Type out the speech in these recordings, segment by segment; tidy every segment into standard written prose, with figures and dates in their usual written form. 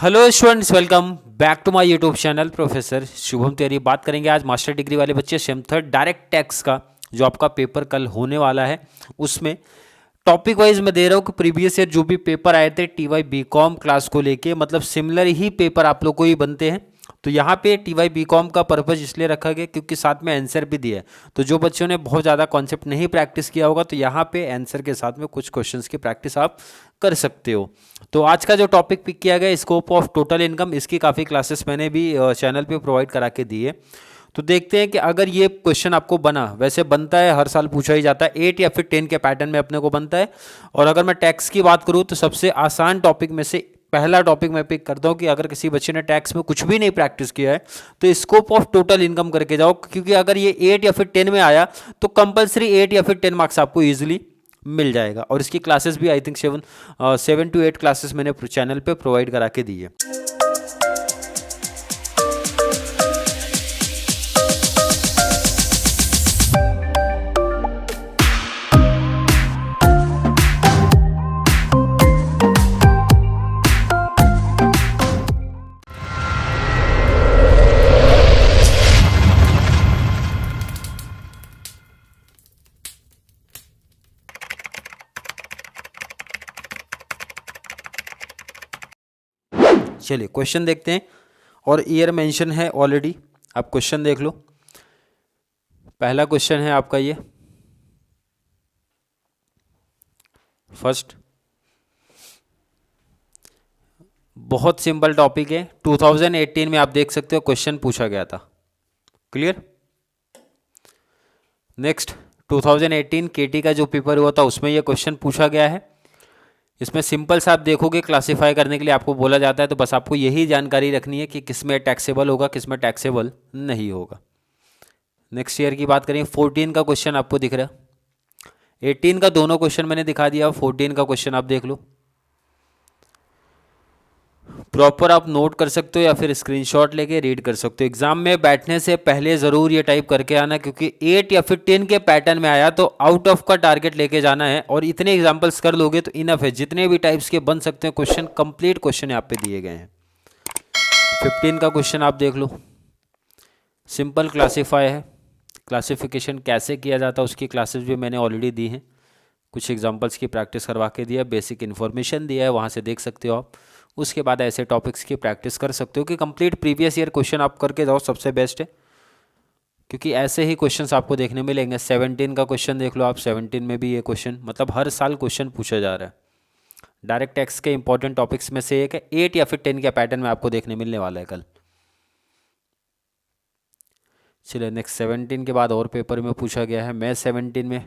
Hello students, welcome back to my YouTube channel professor Shubham Tiwari. बात करेंगे आज मास्टर डिग्री वाले बच्चे सेम थर्ड डायरेक्ट टैक्स का जो आपका पेपर कल होने वाला है। उसमें टॉपिक वाइज मैं दे रहा हूँ कि प्रीवियस ईयर जो भी पेपर आए थे टीवाई बीकॉम क्लास को लेके, मतलब सिमिलर ही पेपर आप लोग को ही बनते हैं। तो यहाँ पे टीवाई बीकॉम का पर्पज इसलिए रखा गया क्योंकि साथ में आंसर भी दिया है। तो जो बच्चों ने बहुत ज़्यादा कॉन्सेप्ट नहीं प्रैक्टिस किया होगा तो यहाँ पे आंसर के साथ में कुछ क्वेश्चंस की प्रैक्टिस आप कर सकते हो। तो आज का जो टॉपिक पिक किया गया स्कोप ऑफ टोटल इनकम, इसकी काफ़ी क्लासेस मैंने भी चैनल पे प्रोवाइड करा के दी है। तो देखते हैं कि अगर ये क्वेश्चन आपको बना, वैसे बनता है हर साल पूछा ही जाता है, 8 या फिर 10 के पैटर्न में अपने को बनता है। और अगर मैं टैक्स की बात करूँ तो सबसे आसान टॉपिक में से पहला टॉपिक मैं पिक करता हूँ कि अगर किसी बच्चे ने टैक्स में कुछ भी नहीं प्रैक्टिस किया है तो स्कोप ऑफ टोटल इनकम करके जाओ, क्योंकि अगर ये 8 या फिर 10 में आया तो कंपलसरी 8 या फिर 10 मार्क्स आपको इजीली मिल जाएगा। और इसकी क्लासेस भी आई थिंक 7 to 8 क्लासेस मैंने चैनल पे प्रोवाइड करा के दी है। चलिए क्वेश्चन देखते हैं, और ईयर मेंशन है ऑलरेडी, आप क्वेश्चन देख लो। पहला क्वेश्चन है आपका ये फर्स्ट, बहुत सिंपल टॉपिक है। 2018 में आप देख सकते हो क्वेश्चन पूछा गया था। क्लियर। नेक्स्ट 2018 केटी का जो पेपर हुआ था उसमें ये क्वेश्चन पूछा गया है। इसमें सिंपल सा आप देखोगे, क्लासिफाई करने के लिए आपको बोला जाता है, तो बस आपको यही जानकारी रखनी है कि किसमें टैक्सेबल होगा किसमें टैक्सेबल नहीं होगा। नेक्स्ट ईयर की बात करें, 14 का क्वेश्चन आपको दिख रहा है, 18 का दोनों क्वेश्चन मैंने दिखा दिया, 14 का क्वेश्चन आप देख लो। प्रॉपर आप नोट कर सकते हो या फिर स्क्रीनशॉट लेके रीड कर सकते हो। एग्जाम में बैठने से पहले ज़रूर ये टाइप करके आना, क्योंकि 8 या फिर 10 के पैटर्न में आया तो आउट ऑफ का टारगेट लेके जाना है, और इतने एग्जाम्पल्स कर लोगे तो इनफ है। जितने भी टाइप्स के बन सकते हैं क्वेश्चन, कंप्लीट क्वेश्चन यहाँ पे दिए गए हैं। 15 का क्वेश्चन आप देख लो, सिंपल क्लासीफाई है। क्लासिफिकेशन कैसे किया जाता है उसकी क्लासेस भी मैंने ऑलरेडी दी हैं, कुछ एग्जाम्पल्स की प्रैक्टिस करवा के दिया, बेसिक इन्फॉर्मेशन दिया है, वहाँ से देख सकते हो आप। उसके बाद ऐसे टॉपिक्स की प्रैक्टिस कर सकते हो कि कंप्लीट प्रीवियस ईयर क्वेश्चन आप करके जाओ, सबसे बेस्ट है, क्योंकि ऐसे ही क्वेश्चंस आपको देखने मिलेंगे। 17 का क्वेश्चन देख लो आप, 17 में भी ये क्वेश्चन, मतलब हर साल क्वेश्चन पूछा जा रहा है। डायरेक्ट टैक्स के इंपॉर्टेंट टॉपिक्स में से एक है, 8 या फिर 10 के पैटर्न में आपको देखने मिलने वाला है कल। चलिए नेक्स्ट 17 के बाद और पेपर में पूछा गया है, मैं 17 में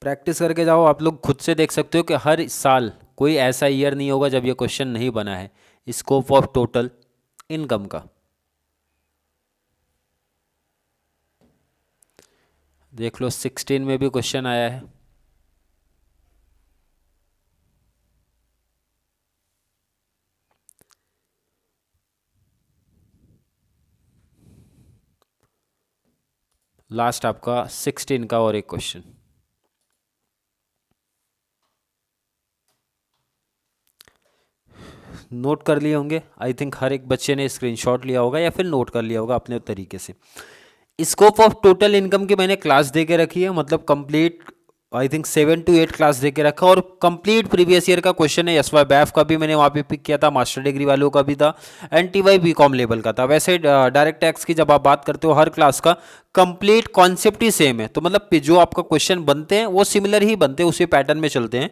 प्रैक्टिस करके जाओ। आप लोग खुद से देख सकते हो कि हर साल कोई ऐसा ईयर नहीं होगा जब ये क्वेश्चन नहीं बना है, स्कोप ऑफ टोटल इनकम का। देख लो 16 में भी क्वेश्चन आया है। लास्ट आपका 16 का और एक क्वेश्चन। नोट कर लिए होंगे आई थिंक, हर एक बच्चे ने स्क्रीनशॉट लिया होगा या फिर नोट कर लिया होगा अपने तरीके से। स्कोप ऑफ टोटल इनकम की मैंने क्लास दे के रखी है, मतलब complete I think 7 to 8 class दे के रखा, और कंप्लीट प्रीवियस ईयर का क्वेश्चन है। एसवाई बैफ का भी मैंने वहाँ पे पिक किया था, मास्टर डिग्री वालों का भी था, एंड टीवाई बीकॉम लेवल का था। वैसे डायरेक्ट टैक्स की जब आप बात करते हो हर क्लास का कंप्लीट कॉन्सेप्ट ही सेम है, तो मतलब जो आपका क्वेश्चन बनते हैं वो सिमिलर ही बनते हैं, उसी पैटर्न में चलते हैं।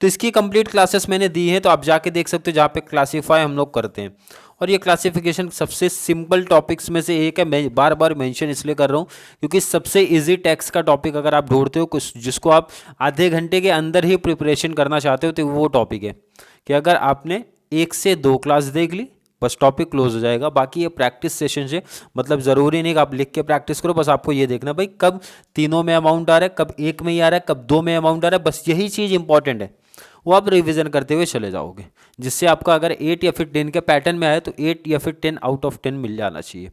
तो इसकी कंप्लीट क्लासेस मैंने दी हैं, तो आप जाके देख सकते हो जहाँ पे क्लासीफाई हम लोग करते हैं। और ये क्लासिफिकेशन सबसे सिंपल टॉपिक्स में से एक है। मैं बार बार मेंशन इसलिए कर रहा हूँ क्योंकि सबसे इजी टैक्स का टॉपिक अगर आप ढूंढते हो कुछ जिसको आप आधे घंटे के अंदर ही प्रिपरेशन करना चाहते हो, तो वो टॉपिक है कि अगर आपने 1 से 2 क्लास देख ली बस टॉपिक क्लोज हो जाएगा। बाकी ये प्रैक्टिस सेशन से, मतलब ज़रूरी नहीं कि आप लिख के प्रैक्टिस करो, बस आपको ये देखना भाई कब तीनों में अमाउंट आ रहा है, कब एक में ही आ रहा है, कब 2 में अमाउंट आ रहा है, बस यही चीज़ इंपॉर्टेंट है। वो आप रिवीजन करते हुए चले जाओगे, जिससे आपका अगर 8 या फिर 10 के पैटर्न में आए तो 8 या फिर 10 आउट ऑफ 10 मिल जाना चाहिए।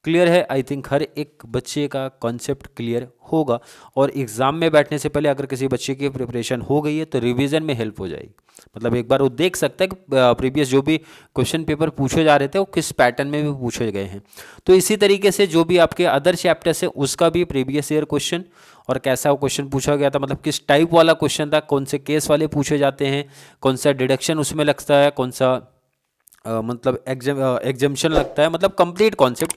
क्लियर है आई थिंक, हर एक बच्चे का कॉन्सेप्ट क्लियर होगा, और एग्ज़ाम में बैठने से पहले अगर किसी बच्चे की प्रिपरेशन हो गई है तो रिवीजन में हेल्प हो जाएगी। मतलब एक बार वो देख सकता है कि प्रीवियस जो भी क्वेश्चन पेपर पूछे जा रहे थे वो किस पैटर्न में भी पूछे गए हैं। तो इसी तरीके से जो भी आपके अदर चैप्टर्स है उसका भी प्रीवियस ईयर क्वेश्चन और कैसा वो क्वेश्चन पूछा गया था, मतलब किस टाइप वाला क्वेश्चन था, कौन से केस वाले पूछे जाते हैं, कौन सा डिडक्शन उसमें लगता है, कौन सा मतलब एग्जाम्शन लगता है, मतलब कंप्लीट कॉन्सेप्ट।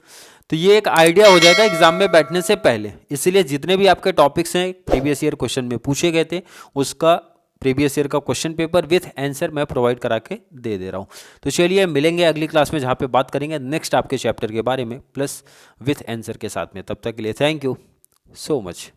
तो ये एक आइडिया हो जाएगा एग्जाम में बैठने से पहले। इसीलिए जितने भी आपके टॉपिक्स हैं प्रीवियस ईयर क्वेश्चन में पूछे गए थे उसका प्रीवियस ईयर का क्वेश्चन पेपर विथ आंसर मैं प्रोवाइड करा के दे रहा हूँ। तो चलिए मिलेंगे अगली क्लास में जहाँ पे बात करेंगे नेक्स्ट आपके चैप्टर के बारे में प्लस विथ आंसर के साथ में। तब तक के लिए थैंक यू सो मच।